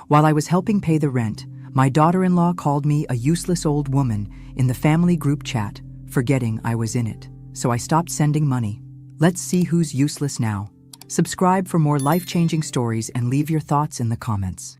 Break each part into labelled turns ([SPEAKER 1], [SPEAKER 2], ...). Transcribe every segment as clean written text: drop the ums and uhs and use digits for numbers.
[SPEAKER 1] While I was helping pay the rent, my daughter-in-law called me a useless old woman in the family group chat, forgetting I was in it. So I stopped sending money. Let's see who's useless now. Subscribe for more life-changing stories and leave your thoughts in the comments.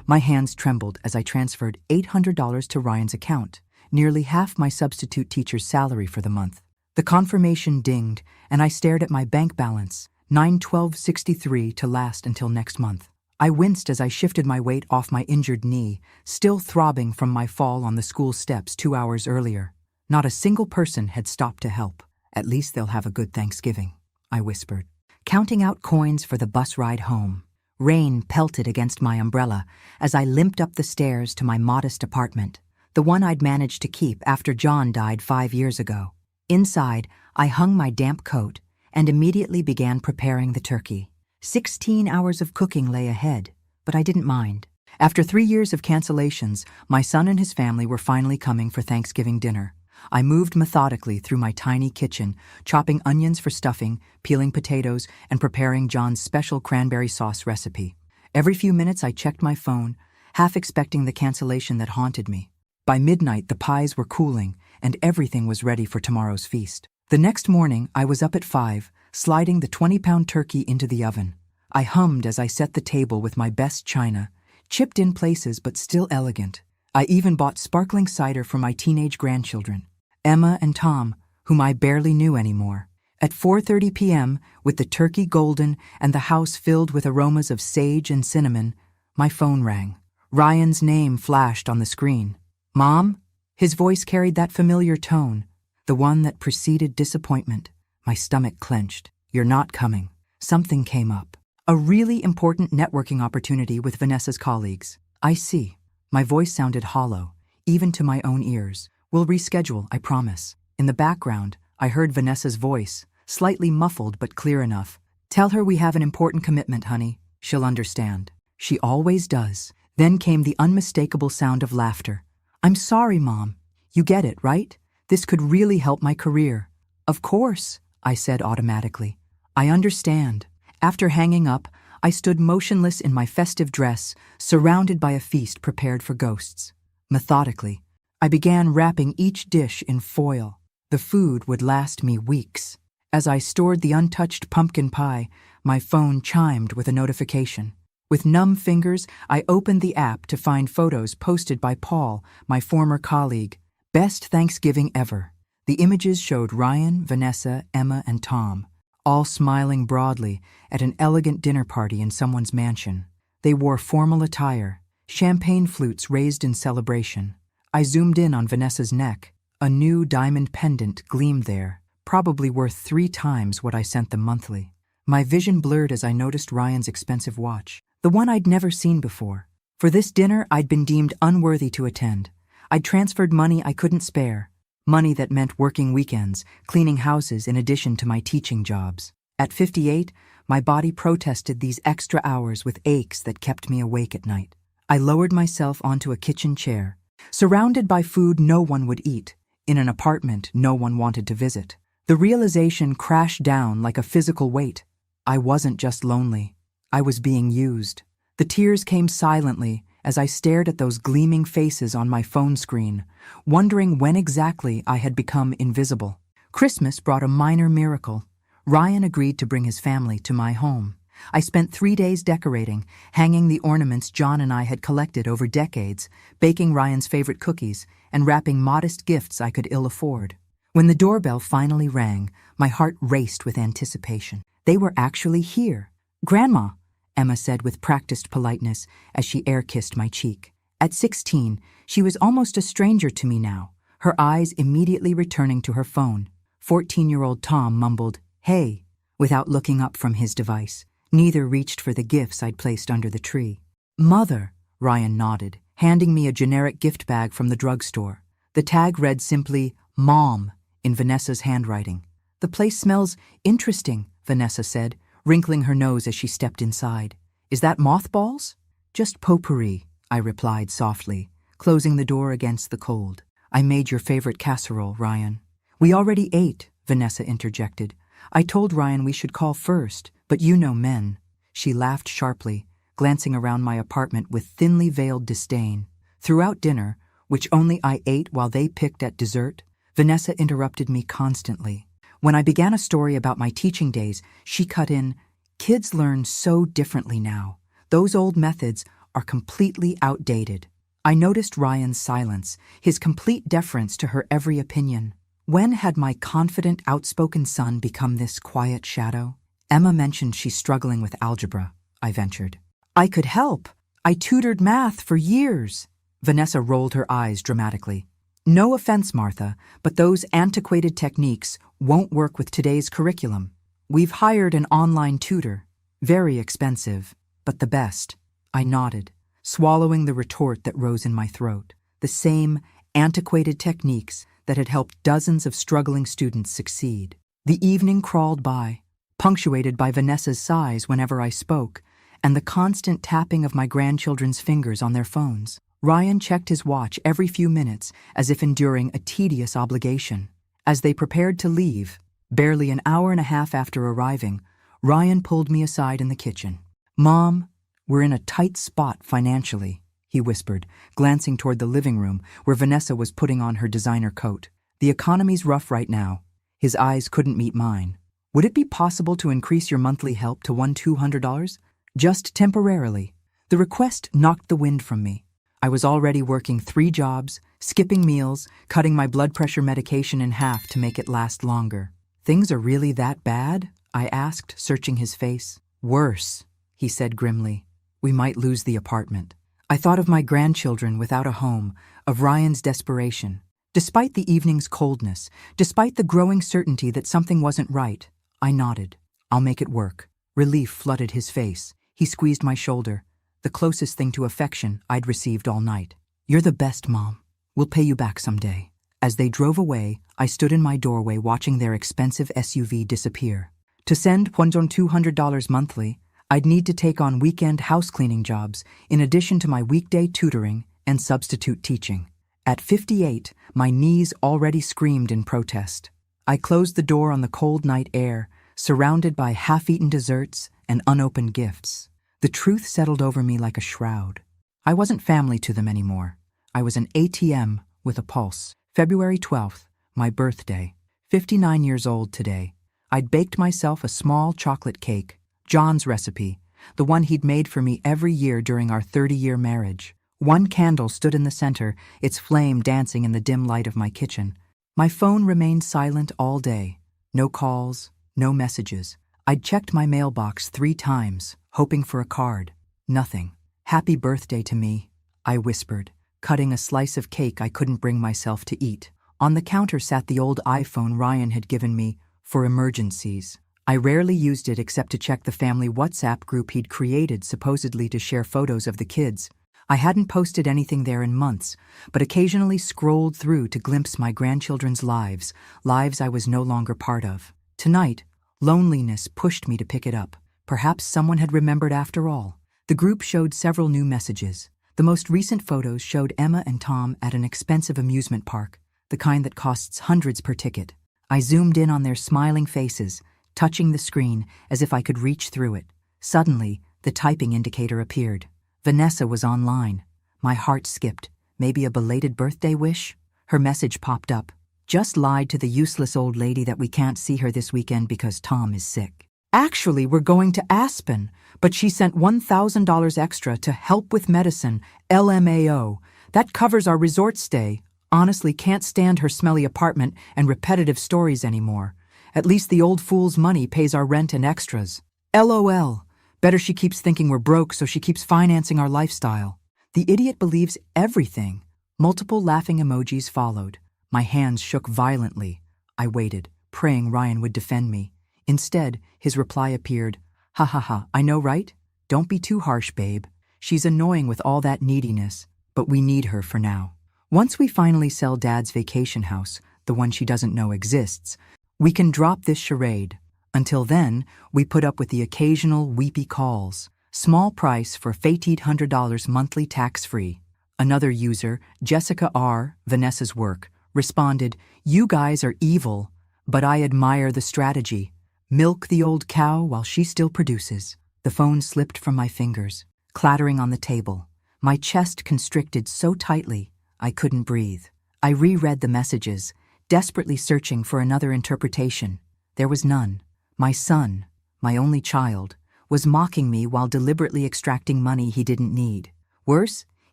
[SPEAKER 1] My hands trembled as I transferred $800 to Ryan's account, nearly half my substitute teacher's salary for the month. The confirmation dinged, and I stared at my bank balance, $912.63 to last until next month. I winced as I shifted my weight off my injured knee, still throbbing from my fall on the school steps 2 hours earlier. Not a single person had stopped to help. At least they'll have a good Thanksgiving, I whispered, counting out coins for the bus ride home. Rain pelted against my umbrella as I limped up the stairs to my modest apartment, the one I'd managed to keep after John died 5 years ago. Inside, I hung my damp coat and immediately began preparing the turkey. 16 hours of cooking lay ahead, but I didn't mind. After 3 years of cancellations, my son and his family were finally coming for Thanksgiving dinner. I moved methodically through my tiny kitchen, chopping onions for stuffing, peeling potatoes, and preparing John's special cranberry sauce recipe. Every few minutes I checked my phone, half expecting the cancellation that haunted me. By midnight, the pies were cooling, and everything was ready for tomorrow's feast. The next morning, I was up at 5, sliding the 20-pound turkey into the oven. I hummed as I set the table with my best china, chipped in places but still elegant. I even bought sparkling cider for my teenage grandchildren, Emma and Tom, whom I barely knew anymore. At 4:30 p.m., with the turkey golden and the house filled with aromas of sage and cinnamon, my phone rang. Ryan's name flashed on the screen. "Mom?" His voice carried that familiar tone, the one that preceded disappointment. My stomach clenched. "You're not coming." Something came up. A really important networking opportunity with Vanessa's colleagues. "I see." My voice sounded hollow, even to my own ears. "We'll reschedule, I promise." In the background, I heard Vanessa's voice, slightly muffled but clear enough. "Tell her we have an important commitment, honey. She'll understand." She always does. Then came the unmistakable sound of laughter. "I'm sorry, Mom. You get it, right? This could really help my career." "Of course," I said automatically. "I understand." After hanging up, I stood motionless in my festive dress, surrounded by a feast prepared for ghosts. Methodically, I began wrapping each dish in foil. The food would last me weeks. As I stored the untouched pumpkin pie, my phone chimed with a notification. With numb fingers, I opened the app to find photos posted by Paul, my former colleague. Best Thanksgiving ever. The images showed Ryan, Vanessa, Emma, and Tom, all smiling broadly at an elegant dinner party in someone's mansion. They wore formal attire, champagne flutes raised in celebration. I zoomed in on Vanessa's neck. A new diamond pendant gleamed there, probably worth 3 times what I sent them monthly. My vision blurred as I noticed Ryan's expensive watch, the one I'd never seen before. For this dinner, I'd been deemed unworthy to attend. I'd transferred money I couldn't spare, money that meant working weekends, cleaning houses in addition to my teaching jobs. At 58, my body protested these extra hours with aches that kept me awake at night. I lowered myself onto a kitchen chair, surrounded by food no one would eat, in an apartment no one wanted to visit. The realization crashed down like a physical weight. I wasn't just lonely. I was being used. The tears came silently as I stared at those gleaming faces on my phone screen, wondering when exactly I had become invisible. Christmas brought a minor miracle. Ryan agreed to bring his family to my home. I spent 3 days decorating, hanging the ornaments John and I had collected over decades, baking Ryan's favorite cookies, and wrapping modest gifts I could ill afford. When the doorbell finally rang, my heart raced with anticipation. They were actually here. "Grandma," Emma said with practiced politeness as she air-kissed my cheek. At 16, she was almost a stranger to me now, her eyes immediately returning to her phone. 14-year-old Tom mumbled, "Hey," without looking up from his device. Neither reached for the gifts I'd placed under the tree. "Mother," Ryan nodded, handing me a generic gift bag from the drugstore. The tag read simply, "Mom," in Vanessa's handwriting. "The place smells interesting," Vanessa said, wrinkling her nose as she stepped inside. "Is that mothballs?" "Just potpourri," I replied softly, closing the door against the cold. "I made your favorite casserole, Ryan." "We already ate," Vanessa interjected. "I told Ryan we should call first, but you know men." She laughed sharply, glancing around my apartment with thinly veiled disdain. Throughout dinner, which only I ate while they picked at dessert, Vanessa interrupted me constantly. When I began a story about my teaching days, she cut in, "Kids learn so differently now. Those old methods are completely outdated." I noticed Ryan's silence, his complete deference to her every opinion. When had my confident, outspoken son become this quiet shadow? "Emma mentioned she's struggling with algebra," I ventured. "I could help. I tutored math for years." Vanessa rolled her eyes dramatically. "No offense, Martha, but those antiquated techniques won't work with today's curriculum. We've hired an online tutor. Very expensive, but the best." I nodded, swallowing the retort that rose in my throat. The same antiquated techniques that had helped dozens of struggling students succeed. The evening crawled by, punctuated by Vanessa's sighs whenever I spoke, and the constant tapping of my grandchildren's fingers on their phones. Ryan checked his watch every few minutes as if enduring a tedious obligation. As they prepared to leave, barely an hour and a half after arriving, Ryan pulled me aside in the kitchen. "Mom, we're in a tight spot financially," he whispered, glancing toward the living room where Vanessa was putting on her designer coat. "The economy's rough right now." His eyes couldn't meet mine. "Would it be possible to increase your monthly help to $200? Just temporarily?" The request knocked the wind from me. I was already working 3 jobs, skipping meals, cutting my blood pressure medication in half to make it last longer. "Things are really that bad?" I asked, searching his face. "Worse," he said grimly. "We might lose the apartment." I thought of my grandchildren without a home, of Ryan's desperation. Despite the evening's coldness, despite the growing certainty that something wasn't right, I nodded. "I'll make it work." Relief flooded his face. He squeezed my shoulder, the closest thing to affection I'd received all night. "You're the best, Mom. We'll pay you back someday." As they drove away, I stood in my doorway watching their expensive SUV disappear. To send $200 monthly, I'd need to take on weekend house cleaning jobs in addition to my weekday tutoring and substitute teaching. At 58, my knees already screamed in protest. I closed the door on the cold night air, surrounded by half-eaten desserts and unopened gifts. The truth settled over me like a shroud. I wasn't family to them anymore. I was an ATM with a pulse. February 12th, my birthday. 59 years old today. I'd baked myself a small chocolate cake, John's recipe, the one he'd made for me every year during our 30-year marriage. One candle stood in the center, its flame dancing in the dim light of my kitchen. My phone remained silent all day. No calls, no messages. I'd checked my mailbox 3 times, hoping for a card. Nothing. "Happy birthday to me," I whispered, cutting a slice of cake I couldn't bring myself to eat. On the counter sat the old iPhone Ryan had given me for emergencies. I rarely used it except to check the family WhatsApp group he'd created supposedly to share photos of the kids. I hadn't posted anything there in months, but occasionally scrolled through to glimpse my grandchildren's lives I was no longer part of. Tonight, loneliness pushed me to pick it up. Perhaps someone had remembered after all. The group showed several new messages. The most recent photos showed Emma and Tom at an expensive amusement park, the kind that costs hundreds per ticket. I zoomed in on their smiling faces, touching the screen as if I could reach through it. Suddenly, the typing indicator appeared. Vanessa was online. My heart skipped. Maybe a belated birthday wish? Her message popped up. "Just lied to the useless old lady that we can't see her this weekend because Tom is sick. Actually, we're going to Aspen, but she sent $1,000 extra to help with medicine, LMAO. That covers our resort stay. Honestly, can't stand her smelly apartment and repetitive stories anymore. At least the old fool's money pays our rent and extras. LOL. Better she keeps thinking we're broke so she keeps financing our lifestyle." The idiot believes everything. Multiple laughing emojis followed. My hands shook violently. I waited, praying Ryan would defend me. Instead, his reply appeared. "Ha ha ha, I know, right? Don't be too harsh, babe. She's annoying with all that neediness, but we need her for now. Once we finally sell Dad's vacation house, the one she doesn't know exists, we can drop this charade. Until then, we put up with the occasional weepy calls. Small price for $800 monthly tax-free." Another user, Jessica R., Vanessa's work, responded, "You guys are evil, but I admire the strategy. Milk the old cow while she still produces." The phone slipped from my fingers. clattering on the table. My chest constricted so tightly, I couldn't breathe. I reread the messages, desperately searching for another interpretation. There was none. My son, my only child, was mocking me while deliberately extracting money he didn't need. Worse,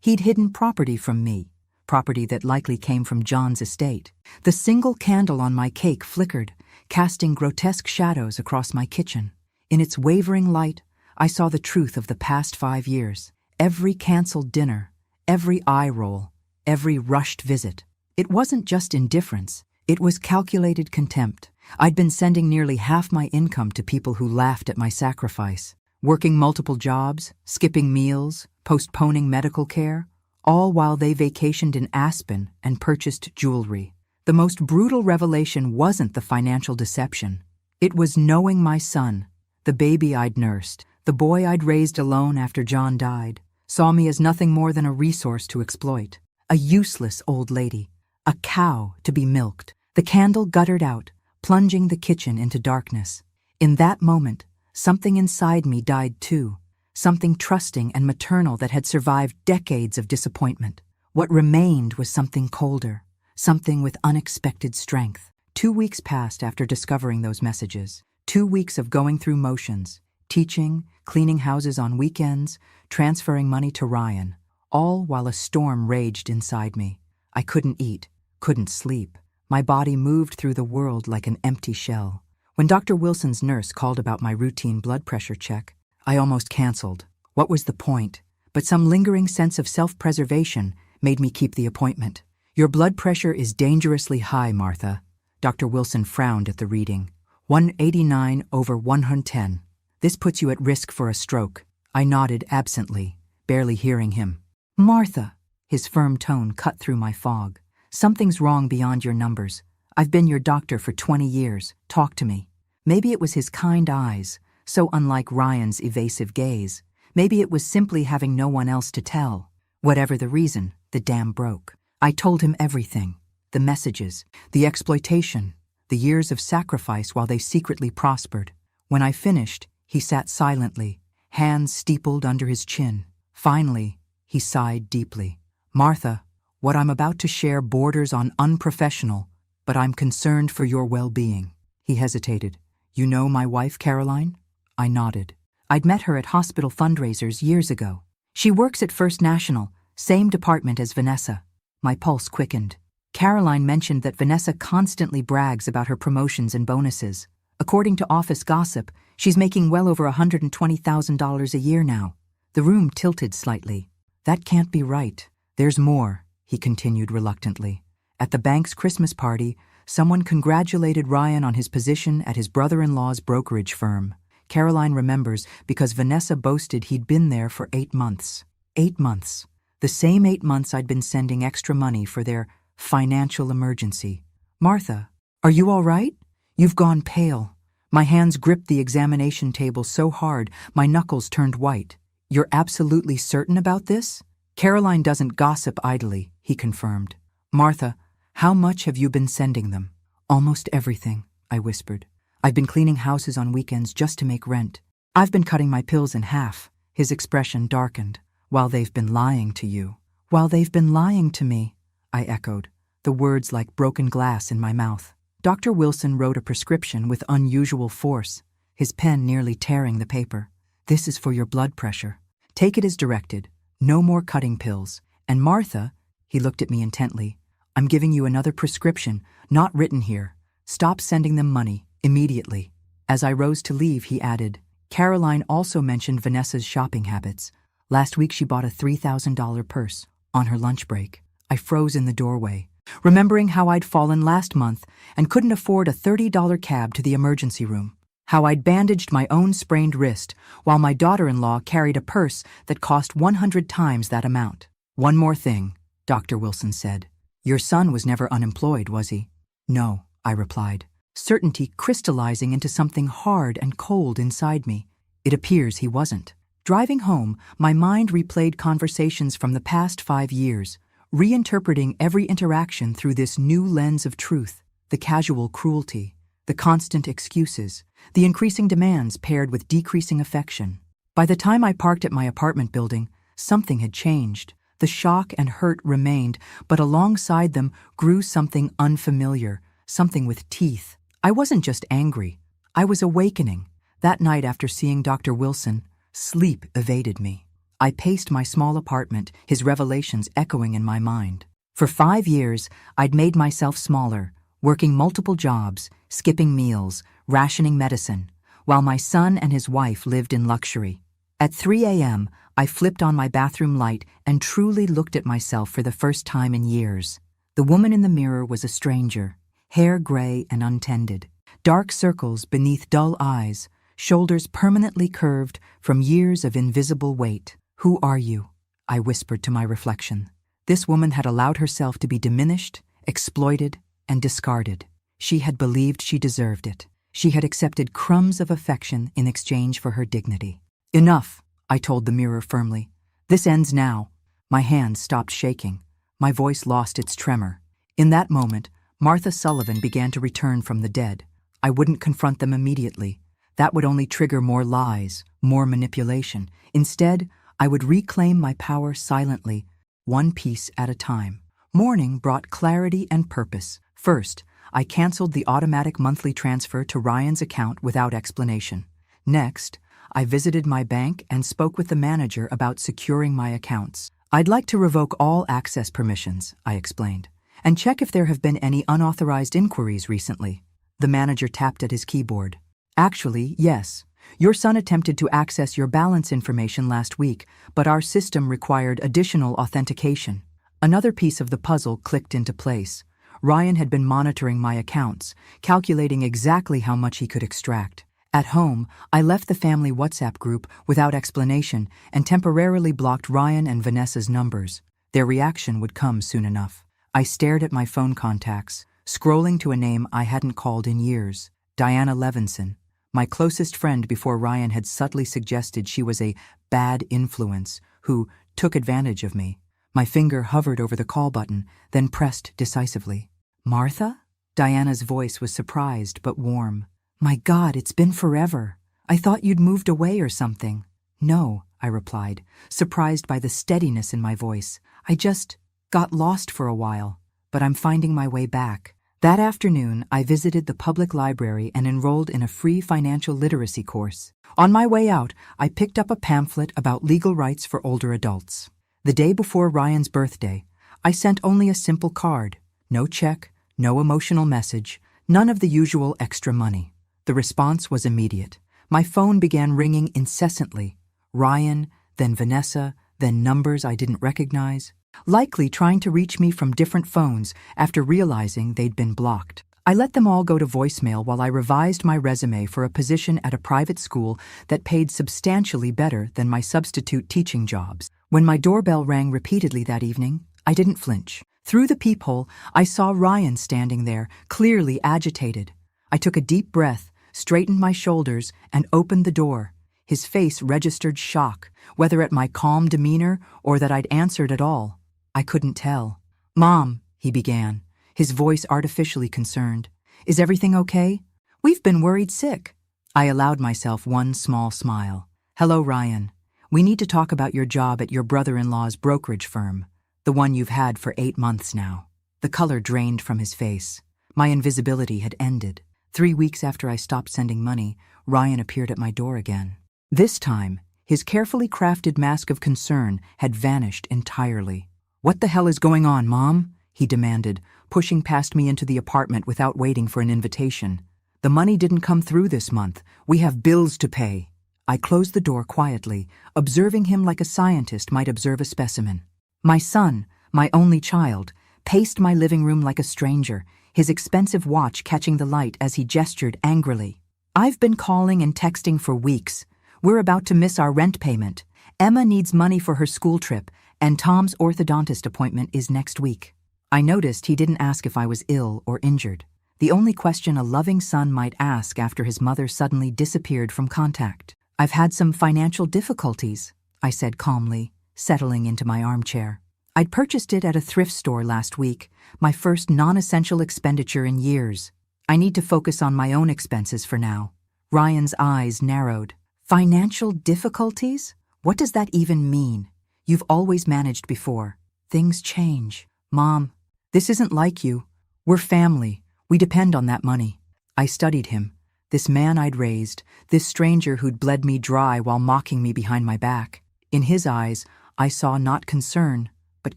[SPEAKER 1] he'd hidden property from me, property that likely came from John's estate. The single candle on my cake flickered, casting grotesque shadows across my kitchen. In its wavering light, I saw the truth of the past 5 years. Every canceled dinner, every eye roll, every rushed visit. It wasn't just indifference, it was calculated contempt. I'd been sending nearly half my income to people who laughed at my sacrifice, working multiple jobs, skipping meals, postponing medical care, all while they vacationed in Aspen and purchased jewelry. The most brutal revelation wasn't the financial deception. It was knowing my son, the baby I'd nursed, the boy I'd raised alone after John died, saw me as nothing more than a resource to exploit. A useless old lady, a cow to be milked. The candle guttered out, plunging the kitchen into darkness. In that moment, something inside me died too, something trusting and maternal that had survived decades of disappointment. What remained was something colder, something with unexpected strength. 2 weeks passed after discovering those messages. 2 weeks of going through motions, teaching, cleaning houses on weekends, transferring money to Ryan, all while a storm raged inside me. I couldn't eat, couldn't sleep. My body moved through the world like an empty shell. When Dr. Wilson's nurse called about my routine blood pressure check, I almost canceled. What was the point? But some lingering sense of self-preservation made me keep the appointment. Your blood pressure is dangerously high, Martha. Dr. Wilson frowned at the reading. 189/110. This puts you at risk for a stroke. I nodded absently, barely hearing him. Martha, his firm tone cut through my fog. Something's wrong beyond your numbers. I've been your doctor for 20 years. Talk to me. Maybe it was his kind eyes, so unlike Ryan's evasive gaze. Maybe it was simply having no one else to tell. Whatever the reason, the dam broke. I told him everything. The messages, the exploitation, the years of sacrifice while they secretly prospered. When I finished, he sat silently, hands steepled under his chin. Finally, he sighed deeply. Martha, what I'm about to share borders on unprofessional, but I'm concerned for your well-being. He hesitated. You know my wife, Caroline? I nodded. I'd met her at hospital fundraisers years ago. She works at First National, same department as Vanessa. My pulse quickened. Caroline mentioned that Vanessa constantly brags about her promotions and bonuses. According to office gossip, she's making well over $120,000 a year now. The room tilted slightly. That can't be right. There's more, he continued reluctantly. At the bank's Christmas party, someone congratulated Ryan on his position at his brother-in-law's brokerage firm. Caroline remembers because Vanessa boasted he'd been there for 8 months. 8 months. The same 8 months I'd been sending extra money for their financial emergency. Martha, are you all right? You've gone pale. My hands gripped the examination table so hard, my knuckles turned white. You're absolutely certain about this? Caroline doesn't gossip idly, he confirmed. Martha, how much have you been sending them? Almost everything, I whispered. I've been cleaning houses on weekends just to make rent. I've been cutting my pills in half. His expression darkened. While they've been lying to you. While they've been lying to me, I echoed, the words like broken glass in my mouth. Dr. Wilson wrote a prescription with unusual force, his pen nearly tearing the paper. This is for your blood pressure. Take it as directed. No more cutting pills. And Martha, he looked at me intently, I'm giving you another prescription, not written here. Stop sending them money, immediately. As I rose to leave, he added, Caroline also mentioned Vanessa's shopping habits. Last week she bought a $3,000 purse on her lunch break. I froze in the doorway, remembering how I'd fallen last month and couldn't afford a $30 cab to the emergency room. How I'd bandaged my own sprained wrist while my daughter-in-law carried a purse that cost 100 times that amount. One more thing, Dr. Wilson said. Your son was never unemployed, was he? No, I replied, certainty crystallizing into something hard and cold inside me. It appears he wasn't. Driving home, my mind replayed conversations from the past 5 years, reinterpreting every interaction through this new lens of truth, the casual cruelty, the constant excuses, the increasing demands paired with decreasing affection. By the time I parked at my apartment building, something had changed. The shock and hurt remained, but alongside them grew something unfamiliar, something with teeth. I wasn't just angry. I was awakening. That night after seeing Dr. Wilson, sleep evaded me. I paced my small apartment, his revelations echoing in my mind. For 5 years, I'd made myself smaller, working multiple jobs, skipping meals, rationing medicine, while my son and his wife lived in luxury. At 3 a.m., I flipped on my bathroom light and truly looked at myself for the first time in years. The woman in the mirror was a stranger, hair gray and untended, dark circles beneath dull eyes, shoulders permanently curved from years of invisible weight. "Who are you?" I whispered to my reflection. This woman had allowed herself to be diminished, exploited, and discarded. She had believed she deserved it. She had accepted crumbs of affection in exchange for her dignity. "Enough," I told the mirror firmly. "This ends now." My hands stopped shaking. My voice lost its tremor. In that moment, Martha Sullivan began to return from the dead. I wouldn't confront them immediately. That would only trigger more lies, more manipulation. Instead, I would reclaim my power silently, one piece at a time. Morning brought clarity and purpose. First, I canceled the automatic monthly transfer to Ryan's account without explanation. Next, I visited my bank and spoke with the manager about securing my accounts. "I'd like to revoke all access permissions," I explained, "and check if there have been any unauthorized inquiries recently." The manager tapped at his keyboard. "Actually, yes. Your son attempted to access your balance information last week, but our system required additional authentication." Another piece of the puzzle clicked into place. Ryan had been monitoring my accounts, calculating exactly how much he could extract. At home, I left the family WhatsApp group without explanation and temporarily blocked Ryan and Vanessa's numbers. Their reaction would come soon enough. I stared at my phone contacts, scrolling to a name I hadn't called in years. Diana Levinson, my closest friend before Ryan had subtly suggested she was a bad influence who took advantage of me. My finger hovered over the call button, then pressed decisively. "Martha?" Diana's voice was surprised but warm. "My God, it's been forever. I thought you'd moved away or something." "No," I replied, surprised by the steadiness in my voice. "I just got lost for a while, but I'm finding my way back." That afternoon, I visited the public library and enrolled in a free financial literacy course. On my way out, I picked up a pamphlet about legal rights for older adults. The day before Ryan's birthday, I sent only a simple card. No check, no emotional message, none of the usual extra money. The response was immediate. My phone began ringing incessantly. Ryan, then Vanessa, then numbers I didn't recognize, likely trying to reach me from different phones after realizing they'd been blocked. I let them all go to voicemail while I revised my resume for a position at a private school that paid substantially better than my substitute teaching jobs. When my doorbell rang repeatedly that evening, I didn't flinch. Through the peephole, I saw Ryan standing there, clearly agitated. I took a deep breath, straightened my shoulders, and opened the door. His face registered shock, whether at my calm demeanor or that I'd answered at all. I couldn't tell. "Mom," he began, his voice artificially concerned. "Is everything okay? We've been worried sick." I allowed myself one small smile. "Hello, Ryan. We need to talk about your job at your brother-in-law's brokerage firm, the one you've had for 8 months now." The color drained from his face. My invisibility had ended. 3 weeks after I stopped sending money, Ryan appeared at my door again. This time, his carefully crafted mask of concern had vanished entirely. "What the hell is going on, Mom?" he demanded, pushing past me into the apartment without waiting for an invitation. "The money didn't come through this month. We have bills to pay." I closed the door quietly, observing him like a scientist might observe a specimen. My son, my only child, paced my living room like a stranger, his expensive watch catching the light as he gestured angrily. "I've been calling and texting for weeks. We're about to miss our rent payment. Emma needs money for her school trip, and Tom's orthodontist appointment is next week." I noticed he didn't ask if I was ill or injured, the only question a loving son might ask after his mother suddenly disappeared from contact. "I've had some financial difficulties," I said calmly, settling into my armchair. I'd purchased it at a thrift store last week, my first non-essential expenditure in years. "I need to focus on my own expenses for now." Ryan's eyes narrowed. Financial difficulties? What does that even mean? You've always managed before. Things change. Mom, this isn't like you. We're family. We depend on that money. I studied him. This man I'd raised, this stranger who'd bled me dry while mocking me behind my back. In his eyes, I saw not concern, but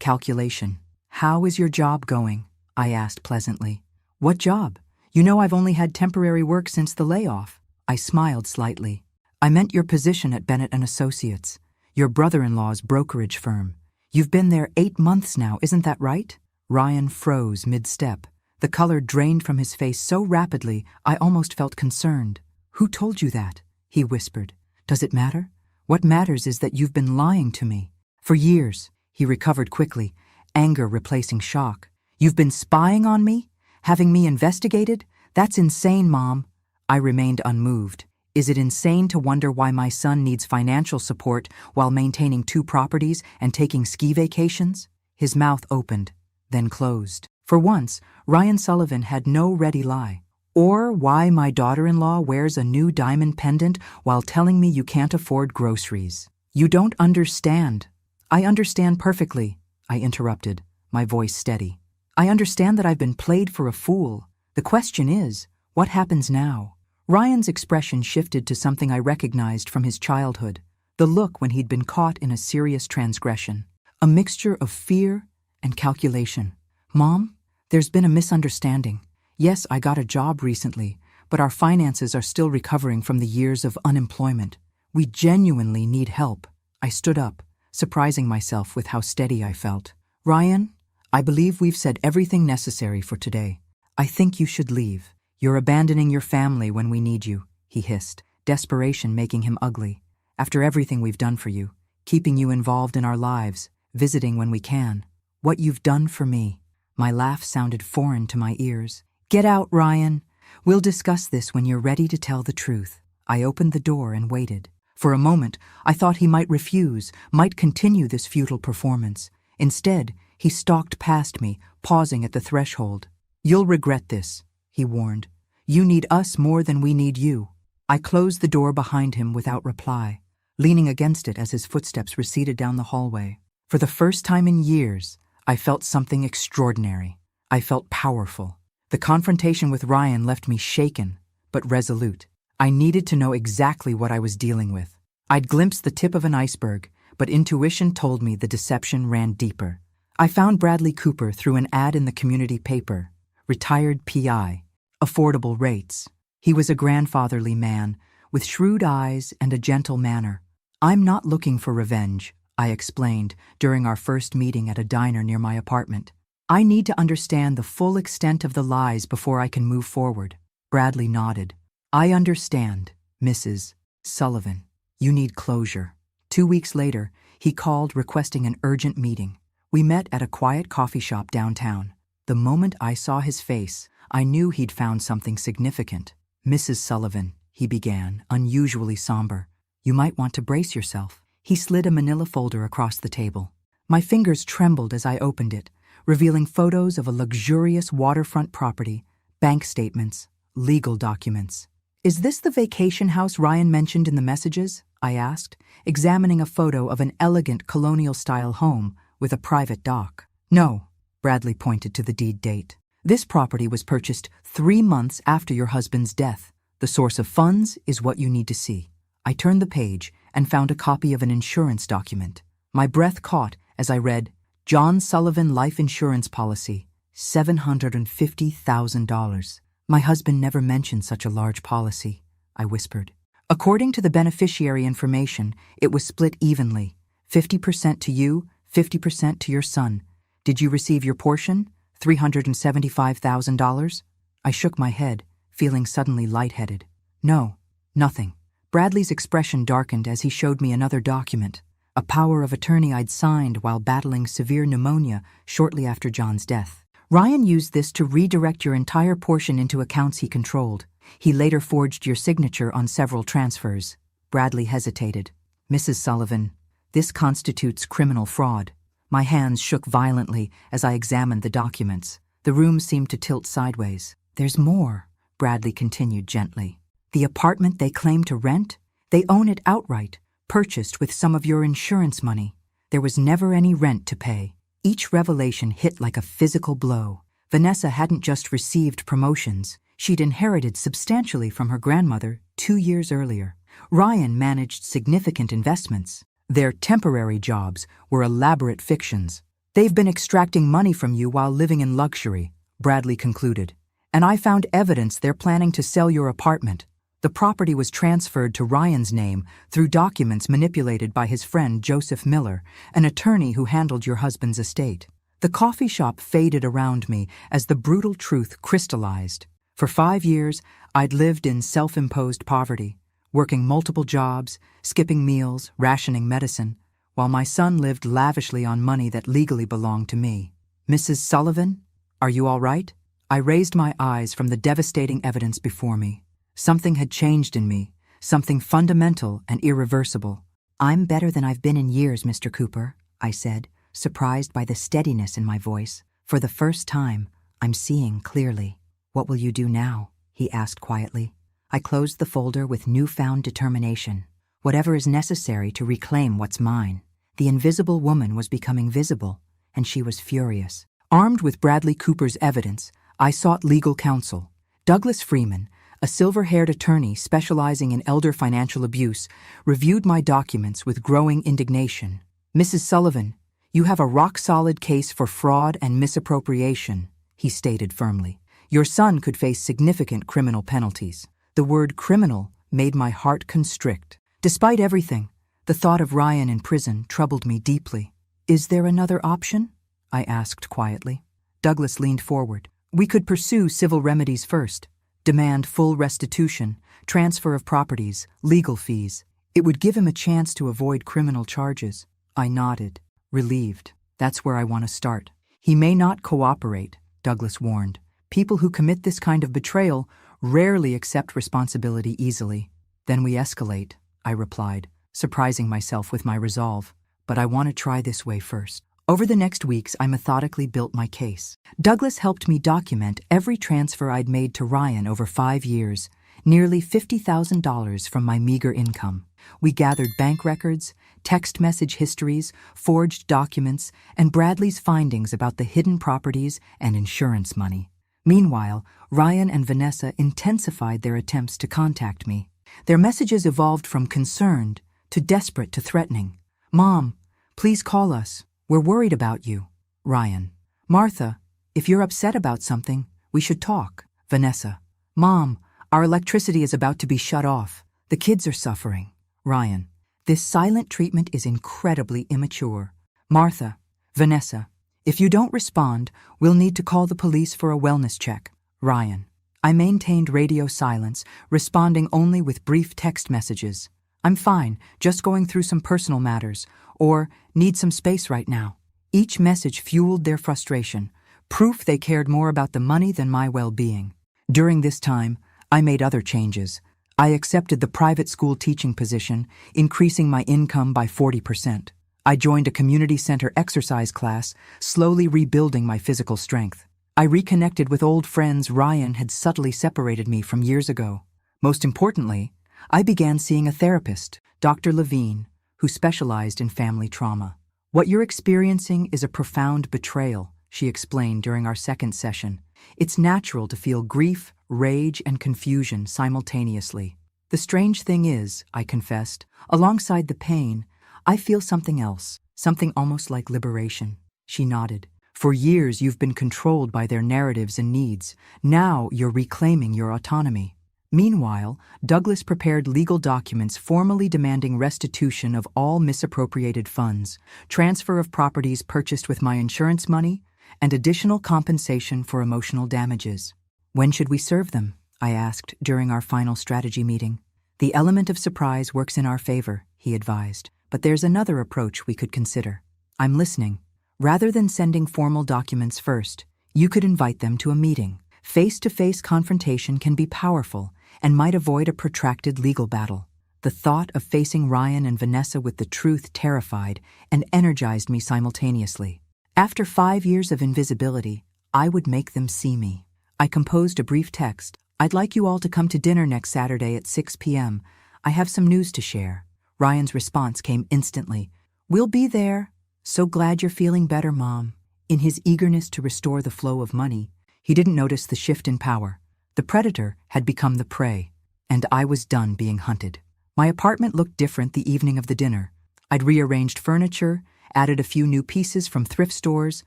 [SPEAKER 1] calculation. How is your job going? I asked pleasantly. What job? You know I've only had temporary work since the layoff. I smiled slightly. I meant your position at Bennett & Associates, your brother-in-law's brokerage firm. You've been there 8 months now, isn't that right? Ryan froze mid-step. The color drained from his face so rapidly I almost felt concerned. Who told you that? He whispered. Does it matter? What matters is that you've been lying to me. For years, he recovered quickly, anger replacing shock. You've been spying on me? Having me investigated? That's insane, Mom. I remained unmoved. Is it insane to wonder why my son needs financial support while maintaining 2 properties and taking ski vacations? His mouth opened, then closed. For once, Ryan Sullivan had no ready lie. Or why my daughter-in-law wears a new diamond pendant while telling me you can't afford groceries. You don't understand. I understand perfectly, I interrupted, my voice steady. I understand that I've been played for a fool. The question is, what happens now? Ryan's expression shifted to something I recognized from his childhood, the look when he'd been caught in a serious transgression, a mixture of fear and calculation. Mom, there's been a misunderstanding. Yes, I got a job recently, but our finances are still recovering from the years of unemployment. We genuinely need help. I stood up, surprising myself with how steady I felt. Ryan, I believe we've said everything necessary for today. I think you should leave. You're abandoning your family when we need you, he hissed, desperation making him ugly. After everything we've done for you, keeping you involved in our lives, visiting when we can. What you've done for me. My laugh sounded foreign to my ears. Get out, Ryan. We'll discuss this when you're ready to tell the truth. I opened the door and waited. For a moment, I thought he might refuse, might continue this futile performance. Instead, he stalked past me, pausing at the threshold. You'll regret this, he warned. You need us more than we need you. I closed the door behind him without reply, leaning against it as his footsteps receded down the hallway. For the first time in years, I felt something extraordinary. I felt powerful. The confrontation with Ryan left me shaken, but resolute. I needed to know exactly what I was dealing with. I'd glimpsed the tip of an iceberg, but intuition told me the deception ran deeper. I found Bradley Cooper through an ad in the community paper. Retired PI. Affordable rates. He was a grandfatherly man, with shrewd eyes and a gentle manner. I'm not looking for revenge, I explained during our first meeting at a diner near my apartment. I need to understand the full extent of the lies before I can move forward. Bradley nodded. I understand, Mrs. Sullivan. You need closure. 2 weeks later, he called requesting an urgent meeting. We met at a quiet coffee shop downtown. The moment I saw his face, I knew he'd found something significant. Mrs. Sullivan, he began, unusually somber. You might want to brace yourself. He slid a manila folder across the table. My fingers trembled as I opened it, revealing photos of a luxurious waterfront property, bank statements, legal documents. Is this the vacation house Ryan mentioned in the messages? I asked, examining a photo of an elegant colonial-style home with a private dock. No, Bradley pointed to the deed date. This property was purchased 3 months after your husband's death. The source of funds is what you need to see. I turned the page and found a copy of an insurance document. My breath caught as I read, John Sullivan Life Insurance Policy, $750,000. My husband never mentioned such a large policy, I whispered. According to the beneficiary information, it was split evenly, 50% to you, 50% to your son. Did you receive your portion, $375,000? I shook my head, feeling suddenly lightheaded. No, nothing. Bradley's expression darkened as he showed me another document, a power of attorney I'd signed while battling severe pneumonia shortly after John's death. Ryan used this to redirect your entire portion into accounts he controlled. He later forged your signature on several transfers. Bradley hesitated. Mrs. Sullivan, this constitutes criminal fraud. My hands shook violently as I examined the documents. The room seemed to tilt sideways. There's more, Bradley continued gently. The apartment they claim to rent? They own it outright, purchased with some of your insurance money. There was never any rent to pay. Each revelation hit like a physical blow. Vanessa hadn't just received promotions. She'd inherited substantially from her grandmother 2 years earlier. Ryan managed significant investments. Their temporary jobs were elaborate fictions. They've been extracting money from you while living in luxury, Bradley concluded. And I found evidence they're planning to sell your apartment. The property was transferred to Ryan's name through documents manipulated by his friend Joseph Miller, an attorney who handled your husband's estate. The coffee shop faded around me as the brutal truth crystallized. For 5 years, I'd lived in self-imposed poverty, working multiple jobs, skipping meals, rationing medicine, while my son lived lavishly on money that legally belonged to me. Mrs. Sullivan, are you all right? I raised my eyes from the devastating evidence before me. Something had changed in me, something fundamental and irreversible. I'm better than I've been in years, Mr. Cooper, I said, surprised by the steadiness in my voice. For the first time, I'm seeing clearly. What will you do now? He asked quietly. I closed the folder with newfound determination. Whatever is necessary to reclaim what's mine. The invisible woman was becoming visible, and she was furious. Armed with Bradley Cooper's evidence, I sought legal counsel. Douglas Freeman, a silver-haired attorney specializing in elder financial abuse, reviewed my documents with growing indignation. Mrs. Sullivan, you have a rock-solid case for fraud and misappropriation, he stated firmly. Your son could face significant criminal penalties. The word criminal made my heart constrict. Despite everything, the thought of Ryan in prison troubled me deeply. Is there another option? I asked quietly. Douglas leaned forward. We could pursue civil remedies first. Demand full restitution, transfer of properties, legal fees. It would give him a chance to avoid criminal charges. I nodded, relieved. That's where I want to start. He may not cooperate, Douglas warned. People who commit this kind of betrayal rarely accept responsibility easily. Then we escalate, I replied, surprising myself with my resolve. But I want to try this way first. Over the next weeks, I methodically built my case. Douglas helped me document every transfer I'd made to Ryan over 5 years, nearly $50,000 from my meager income. We gathered bank records, text message histories, forged documents, and Bradley's findings about the hidden properties and insurance money. Meanwhile, Ryan and Vanessa intensified their attempts to contact me. Their messages evolved from concerned to desperate to threatening. Mom, please call us. We're worried about you. Ryan. Martha, if you're upset about something, we should talk. Vanessa. Mom, our electricity is about to be shut off. The kids are suffering. Ryan. This silent treatment is incredibly immature. Martha. Vanessa. If you don't respond, we'll need to call the police for a wellness check. Ryan. I maintained radio silence, responding only with brief text messages. I'm fine, just going through some personal matters, or need some space right now. Each message fueled their frustration, proof they cared more about the money than my well-being. During this time, I made other changes. I accepted the private school teaching position, increasing my income by 40%. I joined a community center exercise class, slowly rebuilding my physical strength. I reconnected with old friends Ryan had subtly separated me from years ago. Most importantly, I began seeing a therapist, Dr. Levine, who specialized in family trauma. What you're experiencing is a profound betrayal, she explained during our second session. It's natural to feel grief, rage, and confusion simultaneously. The strange thing is, I confessed, alongside the pain, I feel something else, something almost like liberation. She nodded. For years you've been controlled by their narratives and needs. Now you're reclaiming your autonomy. Meanwhile, Douglas prepared legal documents formally demanding restitution of all misappropriated funds, transfer of properties purchased with my insurance money, and additional compensation for emotional damages. When should we serve them? I asked during our final strategy meeting. The element of surprise works in our favor, he advised, but there's another approach we could consider. I'm listening. Rather than sending formal documents first, you could invite them to a meeting. Face-to-face confrontation can be powerful and might avoid a protracted legal battle. The thought of facing Ryan and Vanessa with the truth terrified and energized me simultaneously. After 5 years of invisibility, I would make them see me. I composed a brief text. I'd like you all to come to dinner next Saturday at 6 p.m. I have some news to share. Ryan's response came instantly. We'll be there. So glad you're feeling better, Mom. In his eagerness to restore the flow of money, he didn't notice the shift in power. The predator had become the prey, and I was done being hunted. My apartment looked different the evening of the dinner. I'd rearranged furniture, added a few new pieces from thrift stores,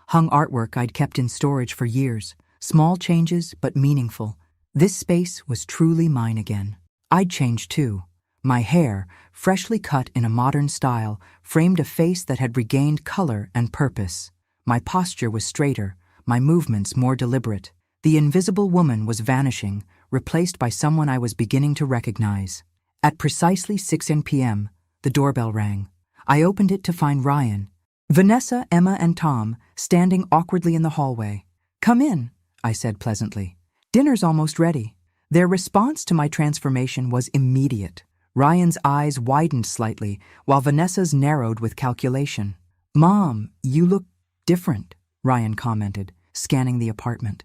[SPEAKER 1] hung artwork I'd kept in storage for years. Small changes, but meaningful. This space was truly mine again. I'd changed too. My hair, freshly cut in a modern style, framed a face that had regained color and purpose. My posture was straighter, my movements more deliberate. The invisible woman was vanishing, replaced by someone I was beginning to recognize. At precisely 6 p.m., the doorbell rang. I opened it to find Ryan, Vanessa, Emma, and Tom standing awkwardly in the hallway. Come in, I said pleasantly. Dinner's almost ready. Their response to my transformation was immediate. Ryan's eyes widened slightly, while Vanessa's narrowed with calculation. Mom, you look different, Ryan commented, scanning the apartment.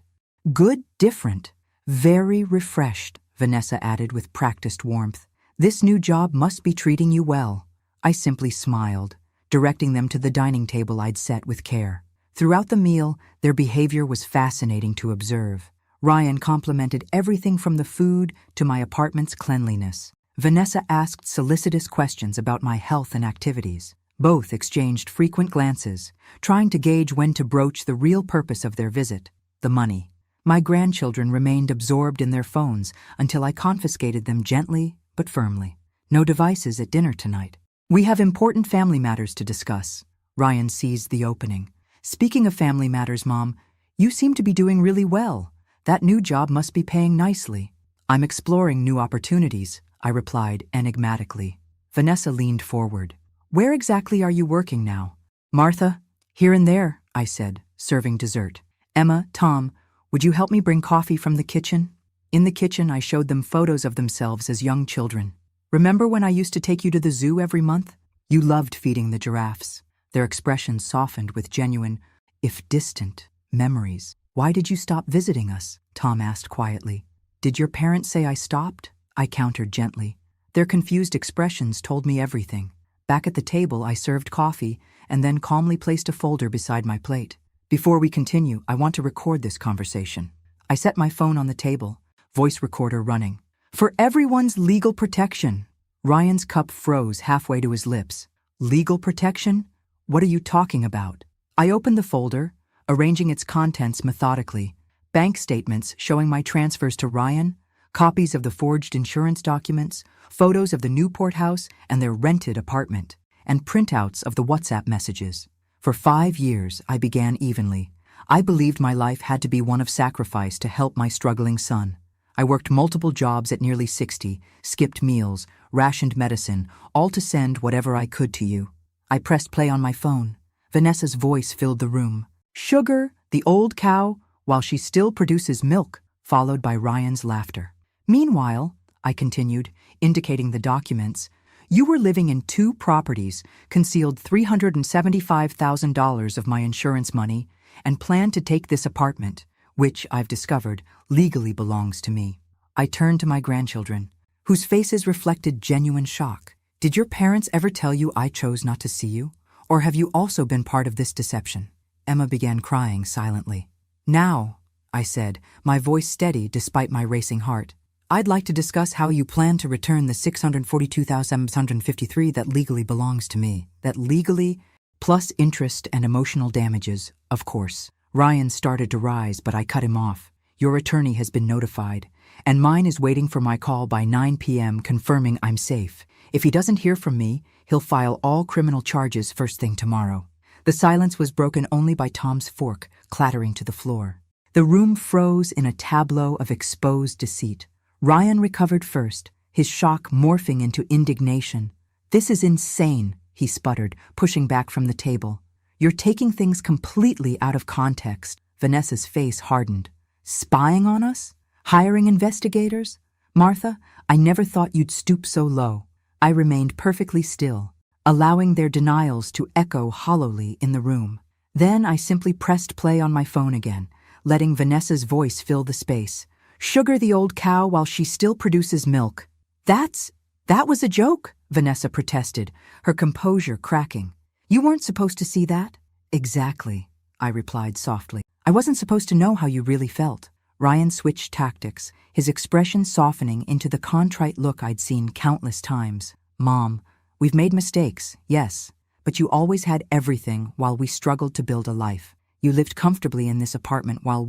[SPEAKER 1] Good different. Very refreshed, Vanessa added with practiced warmth. This new job must be treating you well. I simply smiled, directing them to the dining table I'd set with care. Throughout the meal, their behavior was fascinating to observe. Ryan complimented everything from the food to my apartment's cleanliness. Vanessa asked solicitous questions about my health and activities. Both exchanged frequent glances, trying to gauge when to broach the real purpose of their visit, the money. My grandchildren remained absorbed in their phones until I confiscated them gently but firmly. No devices at dinner tonight. We have important family matters to discuss. Ryan seized the opening. Speaking of family matters, Mom, you seem to be doing really well. That new job must be paying nicely. I'm exploring new opportunities, I replied enigmatically. Vanessa leaned forward. Where exactly are you working now? Martha, here and there, I said, serving dessert. Emma, Tom, would you help me bring coffee from the kitchen? In the kitchen, I showed them photos of themselves as young children. Remember when I used to take you to the zoo every month? You loved feeding the giraffes. Their expressions softened with genuine, if distant, memories. Why did you stop visiting us? Tom asked quietly. Did your parents say I stopped? I countered gently. Their confused expressions told me everything. Back at the table, I served coffee and then calmly placed a folder beside my plate. Before we continue, I want to record this conversation. I set my phone on the table, voice recorder running. For everyone's legal protection. Ryan's cup froze halfway to his lips. Legal protection? What are you talking about? I opened the folder, arranging its contents methodically. Bank statements showing my transfers to Ryan, copies of the forged insurance documents, photos of the Newport house and their rented apartment, and printouts of the WhatsApp messages. For 5 years, I began evenly. I believed my life had to be one of sacrifice to help my struggling son. I worked multiple jobs at nearly 60, skipped meals, rationed medicine, all to send whatever I could to you. I pressed play on my phone. Vanessa's voice filled the room. Sugar, the old cow, while she still produces milk, followed by Ryan's laughter. Meanwhile, I continued, indicating the documents, you were living in 2 properties, concealed $375,000 of my insurance money, and planned to take this apartment, which, I've discovered, legally belongs to me. I turned to my grandchildren, whose faces reflected genuine shock. Did your parents ever tell you I chose not to see you? Or have you also been part of this deception? Emma began crying silently. Now, I said, my voice steady despite my racing heart, I'd like to discuss how you plan to return the $642,753 that legally belongs to me. That legally, plus interest and emotional damages, of course. Ryan started to rise, but I cut him off. Your attorney has been notified, and mine is waiting for my call by 9 p.m. confirming I'm safe. If he doesn't hear from me, he'll file all criminal charges first thing tomorrow. The silence was broken only by Tom's fork clattering to the floor. The room froze in a tableau of exposed deceit. Ryan recovered first, his shock morphing into indignation. This is insane, he sputtered, pushing back from the table. You're taking things completely out of context. Vanessa's face hardened. Spying on us? Hiring investigators? Martha, I never thought you'd stoop so low. I remained perfectly still, allowing their denials to echo hollowly in the room. Then I simply pressed play on my phone again, letting Vanessa's voice fill the space. Sugar the old cow while she still produces milk. That's That was a joke, Vanessa protested, her composure cracking. You weren't supposed to see that? Exactly, I replied softly. I wasn't supposed to know how you really felt. Ryan switched tactics, his expression softening into the contrite look I'd seen countless times. Mom, we've made mistakes, yes, but you always had everything while we struggled to build a life. You lived comfortably in this apartment while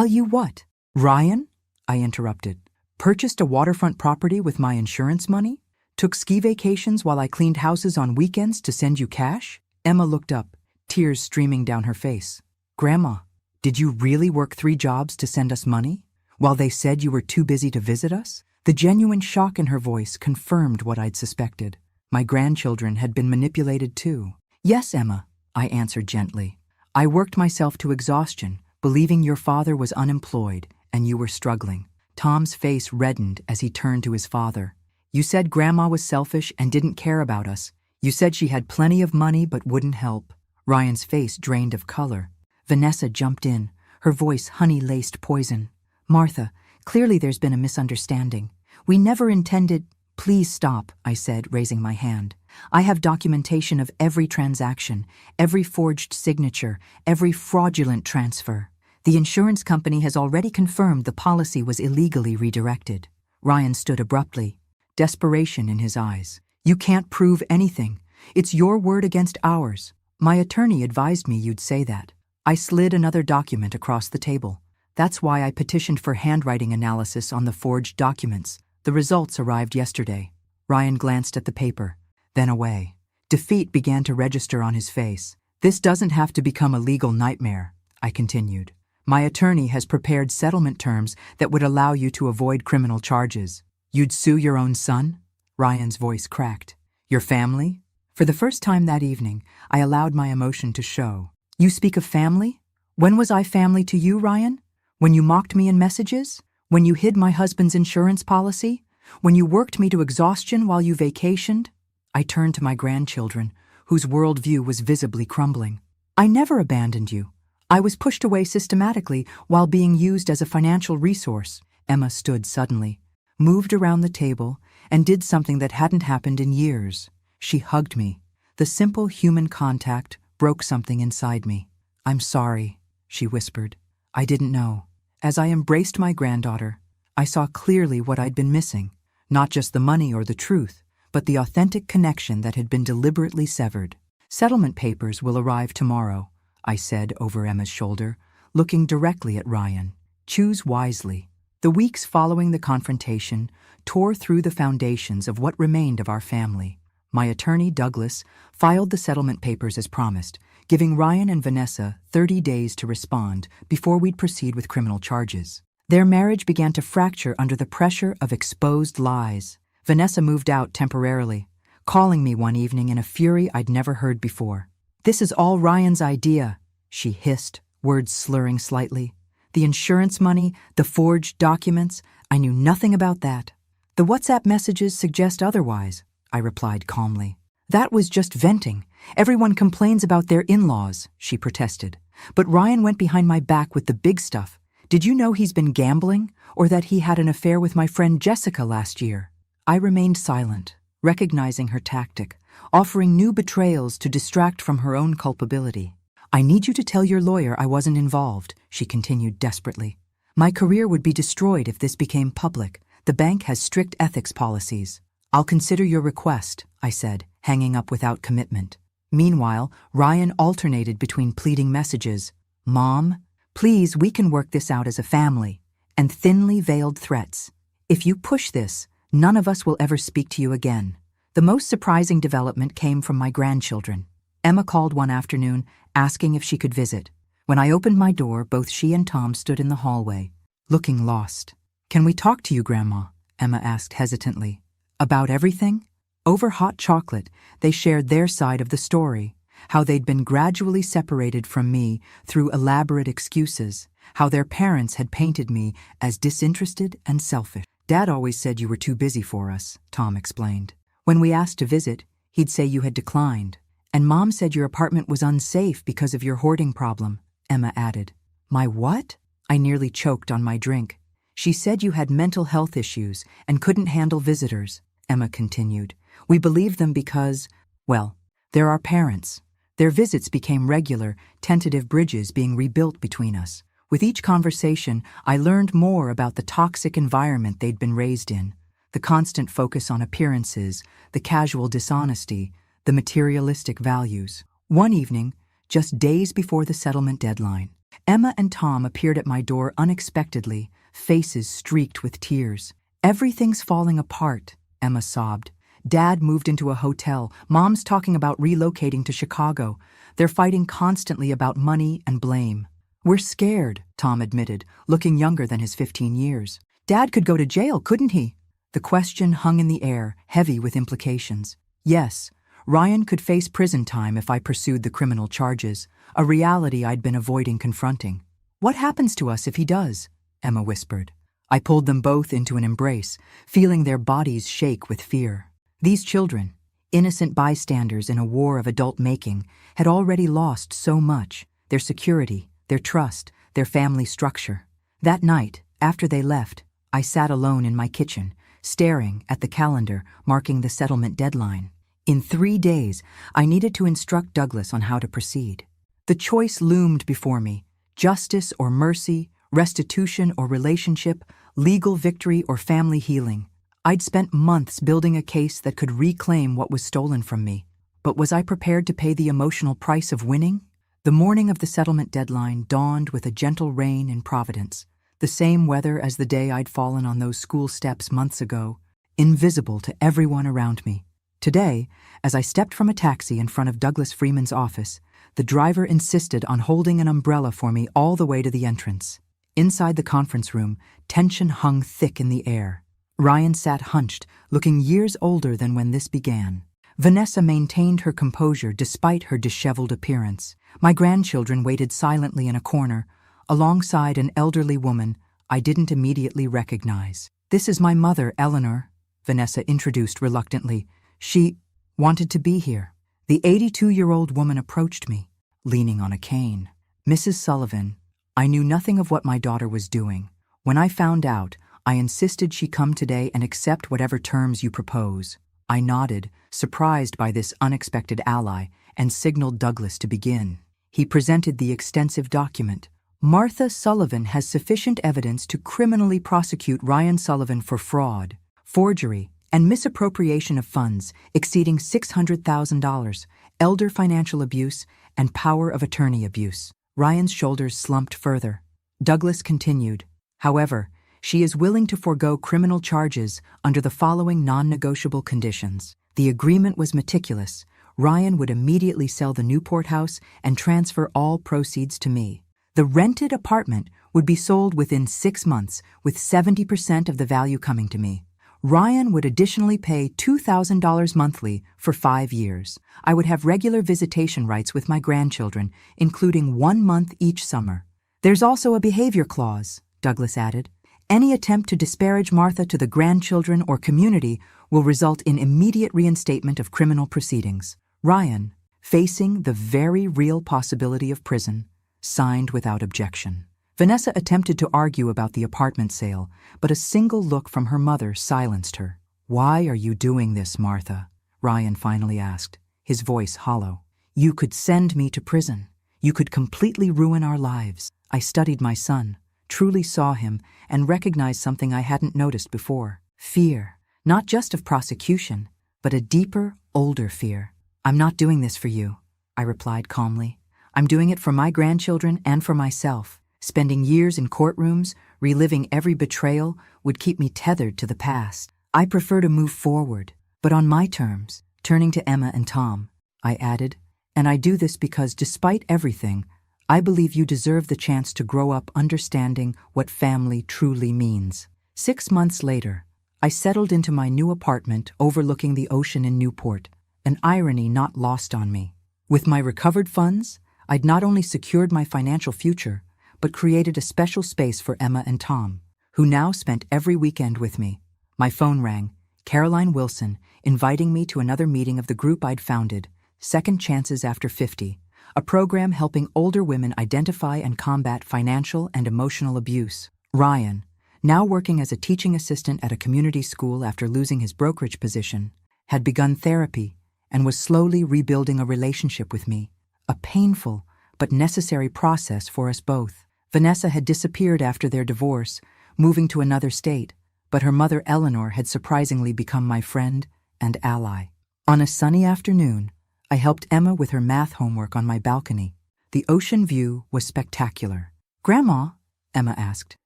[SPEAKER 1] you what? Ryan? I interrupted. Purchased a waterfront property with my insurance money? Took ski vacations while I cleaned houses on weekends to send you cash? Emma looked up, tears streaming down her face. Grandma, did you really work 3 jobs to send us money? While they said you were too busy to visit us? The genuine shock in her voice confirmed what I'd suspected. My grandchildren had been manipulated too. Yes, Emma, I answered gently. I worked myself to exhaustion, believing your father was unemployed and you were struggling. Tom's face reddened as he turned to his father. You said Grandma was selfish and didn't care about us. You said she had plenty of money but wouldn't help. Ryan's face drained of color. Vanessa jumped in, her voice honey-laced poison. Martha, clearly there's been a misunderstanding. We never intended— Please stop, I said, raising my hand. I have documentation of every transaction, every forged signature, every fraudulent transfer. The insurance company has already confirmed the policy was illegally redirected. Ryan stood abruptly, desperation in his eyes. You can't prove anything. It's your word against ours. My attorney advised me you'd say that. I slid another document across the table. That's why I petitioned for handwriting analysis on the forged documents. The results arrived yesterday. Ryan glanced at the paper, then away. Defeat began to register on his face. This doesn't have to become a legal nightmare, I continued. My attorney has prepared settlement terms that would allow you to avoid criminal charges. You'd sue your own son? Ryan's voice cracked. Your family? For the first time that evening, I allowed my emotion to show. You speak of family? When was I family to you, Ryan? When you mocked me in messages? When you hid my husband's insurance policy? When you worked me to exhaustion while you vacationed? I turned to my grandchildren, whose worldview was visibly crumbling. I never abandoned you. I was pushed away systematically while being used as a financial resource. Emma stood suddenly, moved around the table, and did something that hadn't happened in years. She hugged me. The simple human contact broke something inside me. I'm sorry, she whispered. I didn't know. As I embraced my granddaughter, I saw clearly what I'd been missing. Not just the money or the truth, but the authentic connection that had been deliberately severed. Settlement papers will arrive tomorrow, I said over Emma's shoulder, looking directly at Ryan. Choose wisely. The weeks following the confrontation tore through the foundations of what remained of our family. My attorney, Douglas, filed the settlement papers as promised, giving Ryan and Vanessa 30 days to respond before we'd proceed with criminal charges. Their marriage began to fracture under the pressure of exposed lies. Vanessa moved out temporarily, calling me one evening in a fury I'd never heard before. This is all Ryan's idea, she hissed, words slurring slightly. The insurance money, the forged documents, I knew nothing about that. The WhatsApp messages suggest otherwise, I replied calmly. That was just venting. Everyone complains about their in-laws, she protested. But Ryan went behind my back with the big stuff. Did you know he's been gambling, or that he had an affair with my friend Jessica last year? I remained silent, recognizing her tactic, offering new betrayals to distract from her own culpability. I need you to tell your lawyer I wasn't involved, she continued desperately. My career would be destroyed if this became public. The bank has strict ethics policies. I'll consider your request, I said, hanging up without commitment. Meanwhile, Ryan alternated between pleading messages, Mom, please, we can work this out as a family, and thinly veiled threats. If you push this, none of us will ever speak to you again. The most surprising development came from my grandchildren. Emma called one afternoon, asking if she could visit. When I opened my door, both she and Tom stood in the hallway, looking lost. Can we talk to you, Grandma? Emma asked hesitantly. About everything? Over hot chocolate, they shared their side of the story, how they'd been gradually separated from me through elaborate excuses, how their parents had painted me as disinterested and selfish. Dad always said you were too busy for us, Tom explained. When we asked to visit, he'd say you had declined. And Mom said your apartment was unsafe because of your hoarding problem, Emma added. My what? I nearly choked on my drink. She said you had mental health issues and couldn't handle visitors. Emma continued. We believe them because, well, they're our parents. Their visits became regular, tentative bridges being rebuilt between us. With each conversation, I learned more about the toxic environment they'd been raised in, the constant focus on appearances, the casual dishonesty, the materialistic values. One evening, just days before the settlement deadline, Emma and Tom appeared at my door unexpectedly, faces streaked with tears. Everything's falling apart, Emma sobbed. Dad moved into a hotel. Mom's talking about relocating to Chicago. They're fighting constantly about money and blame. We're scared, Tom admitted, looking younger than his 15 years. Dad could go to jail, couldn't he? The question hung in the air, heavy with implications. Yes, Ryan could face prison time if I pursued the criminal charges, a reality I'd been avoiding confronting. What happens to us if he does? Emma whispered. I pulled them both into an embrace, feeling their bodies shake with fear. These children, innocent bystanders in a war of adult making, had already lost so much: their security, their trust, their family structure. That night, after they left, I sat alone in my kitchen, staring at the calendar marking the settlement deadline. In 3 days, I needed to instruct Douglas on how to proceed. The choice loomed before me: justice or mercy, restitution or relationship, legal victory or family healing. I'd spent months building a case that could reclaim what was stolen from me. But was I prepared to pay the emotional price of winning? The morning of the settlement deadline dawned with a gentle rain in Providence, the same weather as the day I'd fallen on those school steps months ago, invisible to everyone around me. Today, as I stepped from a taxi in front of Douglas Freeman's office, the driver insisted on holding an umbrella for me all the way to the entrance. Inside the conference room, tension hung thick in the air. Ryan sat hunched, looking years older than when this began. Vanessa maintained her composure despite her disheveled appearance. My grandchildren waited silently in a corner, alongside an elderly woman I didn't immediately recognize. This is my mother, Eleanor, Vanessa introduced reluctantly. She wanted to be here. The 82-year-old woman approached me, leaning on a cane. Mrs. Sullivan, I knew nothing of what my daughter was doing. When I found out, I insisted she come today and accept whatever terms you propose. I nodded, surprised by this unexpected ally, and signaled Douglas to begin. He presented the extensive document. Martha Sullivan has sufficient evidence to criminally prosecute Ryan Sullivan for fraud, forgery, and misappropriation of funds exceeding $600,000, elder financial abuse, and power of attorney abuse. Ryan's shoulders slumped further. Douglas continued. However, she is willing to forego criminal charges under the following non-negotiable conditions. The agreement was meticulous. Ryan would immediately sell the Newport house and transfer all proceeds to me. The rented apartment would be sold within 6 months, with 70% of the value coming to me. Ryan would additionally pay $2,000 monthly for 5 years. I would have regular visitation rights with my grandchildren, including 1 month each summer. There's also a behavior clause, Douglas added. Any attempt to disparage Martha to the grandchildren or community will result in immediate reinstatement of criminal proceedings. Ryan, facing the very real possibility of prison, signed without objection. Vanessa attempted to argue about the apartment sale, but a single look from her mother silenced her. Why are you doing this, Martha? Ryan finally asked, his voice hollow. You could send me to prison. You could completely ruin our lives. I studied my son, truly saw him, and recognized something I hadn't noticed before. Fear, not just of prosecution, but a deeper, older fear. I'm not doing this for you, I replied calmly. I'm doing it for my grandchildren and for myself. Spending years in courtrooms, reliving every betrayal, would keep me tethered to the past. I prefer to move forward, but on my terms. Turning to Emma and Tom, I added, and I do this because despite everything, I believe you deserve the chance to grow up understanding what family truly means. 6 months later, I settled into my new apartment overlooking the ocean in Newport, an irony not lost on me. With my recovered funds, I'd not only secured my financial future, but created a special space for Emma and Tom, who now spent every weekend with me. My phone rang, Caroline Wilson, inviting me to another meeting of the group I'd founded, Second Chances After 50, a program helping older women identify and combat financial and emotional abuse. Ryan, now working as a teaching assistant at a community school after losing his brokerage position, had begun therapy and was slowly rebuilding a relationship with me, a painful but necessary process for us both. Vanessa had disappeared after their divorce, moving to another state, but her mother Eleanor had surprisingly become my friend and ally. On a sunny afternoon, I helped Emma with her math homework on my balcony. The ocean view was spectacular. "Grandma," Emma asked,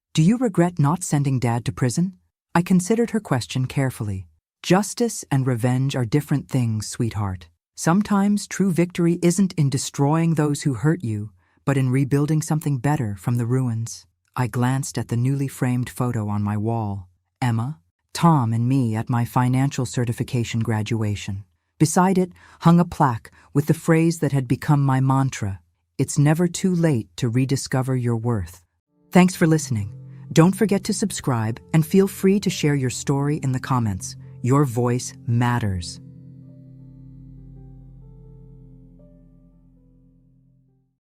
[SPEAKER 1] "do you regret not sending Dad to prison?" I considered her question carefully. Justice and revenge are different things, sweetheart. Sometimes true victory isn't in destroying those who hurt you, but in rebuilding something better from the ruins. I glanced at the newly framed photo on my wall. Emma, Tom, and me at my financial certification graduation. Beside it hung a plaque with the phrase that had become my mantra: "It's never too late to rediscover your worth." Thanks for listening. Don't forget to subscribe and feel free to share your story in the comments. Your voice matters.